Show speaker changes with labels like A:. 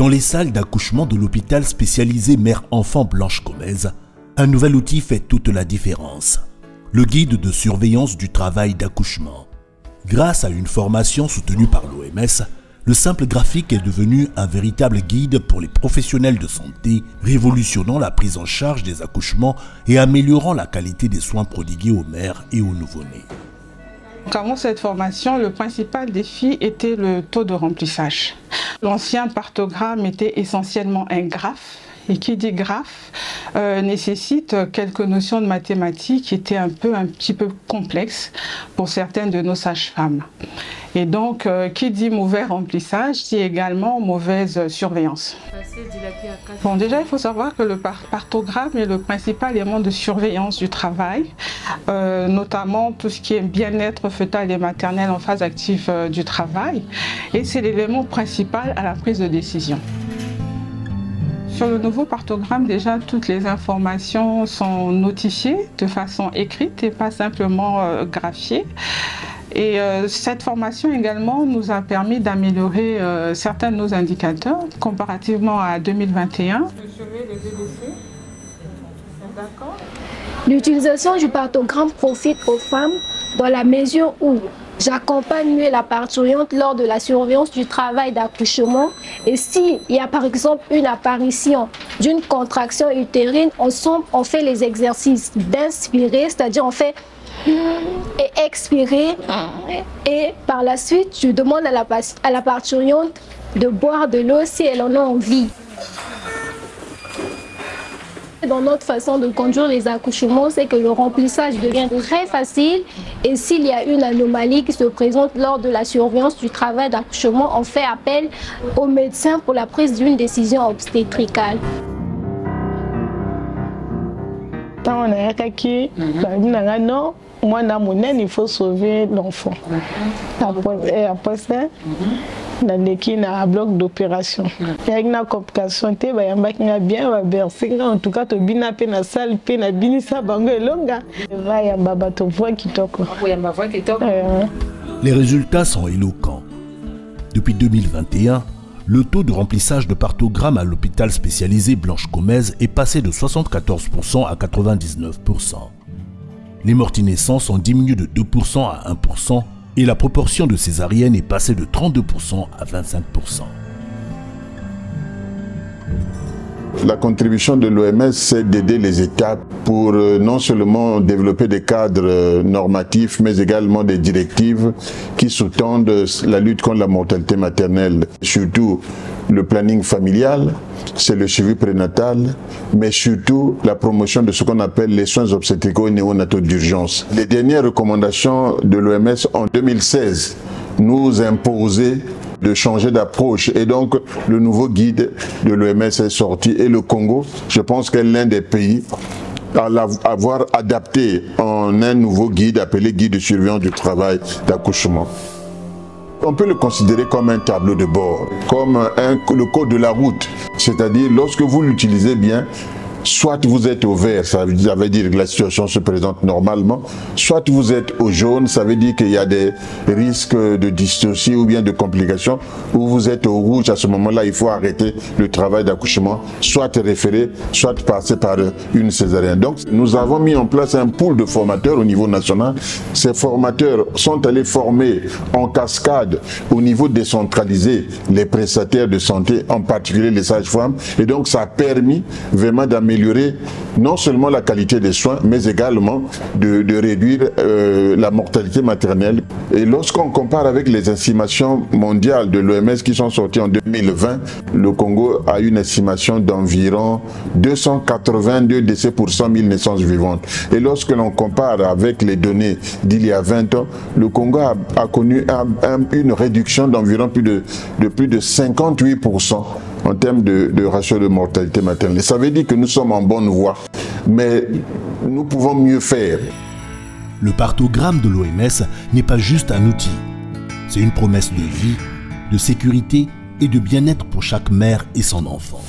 A: Dans les salles d'accouchement de l'hôpital spécialisé mère-enfant Blanche Gomez, un nouvel outil fait toute la différence. Le guide de surveillance du travail d'accouchement. Grâce à une formation soutenue par l'OMS, le simple graphique est devenu un véritable guide pour les professionnels de santé, révolutionnant la prise en charge des accouchements et améliorant la qualité des soins prodigués aux mères et aux nouveau-nés.
B: Avant cette formation, le principal défi était le taux de remplissage. L'ancien partogramme était essentiellement un graphe. Et qui dit graphe nécessite quelques notions de mathématiques qui étaient un petit peu complexes pour certaines de nos sages-femmes. Et donc, qui dit mauvais remplissage dit également mauvaise surveillance. Bon, déjà, il faut savoir que le partogramme est le principal élément de surveillance du travail, notamment tout ce qui est bien-être fœtal et maternel en phase active du travail. Et c'est l'élément principal à la prise de décision. Sur le nouveau partogramme, déjà, toutes les informations sont notifiées de façon écrite et pas simplement graphiées. Et cette formation également nous a permis d'améliorer certains de nos indicateurs comparativement à 2021.
C: L'utilisation du partogramme profite aux femmes dans la mesure où j'accompagne mieux la parturiente lors de la surveillance du travail d'accouchement et s'il y a par exemple une apparition d'une contraction utérine, ensemble on fait les exercices d'inspirer, c'est-à-dire on fait et expirer et par la suite je demande à la parturiente de boire de l'eau si elle en a envie. Dans notre façon de conduire les accouchements, c'est que le remplissage devient très facile et s'il y a une anomalie qui se présente lors de la surveillance du travail d'accouchement, on fait appel au médecin pour la prise d'une décision obstétricale.
D: Quand on a attaqué, non, moi, il faut sauver l'enfant. Et après ça, on a un bloc d'opération. Il y a une complication, il y a bien en tout cas, il y a une salle, il y a une
A: Les résultats sont éloquents. Depuis 2021, le taux de remplissage de partogramme à l'hôpital spécialisé Blanche Gomez est passé de 74% à 99%. Les morts naissances ont diminué de 2% à 1% et la proportion de césariennes est passée de 32% à 25%.
E: La contribution de l'OMS, c'est d'aider les États pour non seulement développer des cadres normatifs, mais également des directives qui sous-tendent la lutte contre la mortalité maternelle, surtout le planning familial, c'est le suivi prénatal, mais surtout la promotion de ce qu'on appelle les soins obstétricaux et néonataux d'urgence. Les dernières recommandations de l'OMS en 2016 nous imposaient de changer d'approche et donc le nouveau guide de l'OMS est sorti et le Congo, je pense qu'est l'un des pays à l'avoir adapté en un nouveau guide appelé guide de surveillance du travail d'accouchement. On peut le considérer comme un tableau de bord, comme le code de la route, c'est-à-dire lorsque vous l'utilisez bien, soit vous êtes au vert, ça veut dire que la situation se présente normalement, soit vous êtes au jaune, ça veut dire qu'il y a des risques de dystocie ou bien de complications, ou vous êtes au rouge, à ce moment-là, il faut arrêter le travail d'accouchement, soit référer, soit passer par une césarienne. Donc, nous avons mis en place un pool de formateurs au niveau national. Ces formateurs sont allés former en cascade au niveau décentralisé les prestataires de santé, en particulier les sages-femmes, et donc ça a permis vraiment d'améliorer non seulement la qualité des soins, mais également de réduire la mortalité maternelle. Et lorsqu'on compare avec les estimations mondiales de l'OMS qui sont sorties en 2020, le Congo a une estimation d'environ 282 décès pour 100 000 naissances vivantes. Et lorsque l'on compare avec les données d'il y a 20 ans, le Congo a connu une réduction d'environ plus de 58% en termes de ratio de mortalité maternelle. Ça veut dire que nous sommes en bonne voie, mais nous pouvons mieux faire.
A: Le partogramme de l'OMS n'est pas juste un outil. C'est une promesse de vie, de sécurité et de bien-être pour chaque mère et son enfant.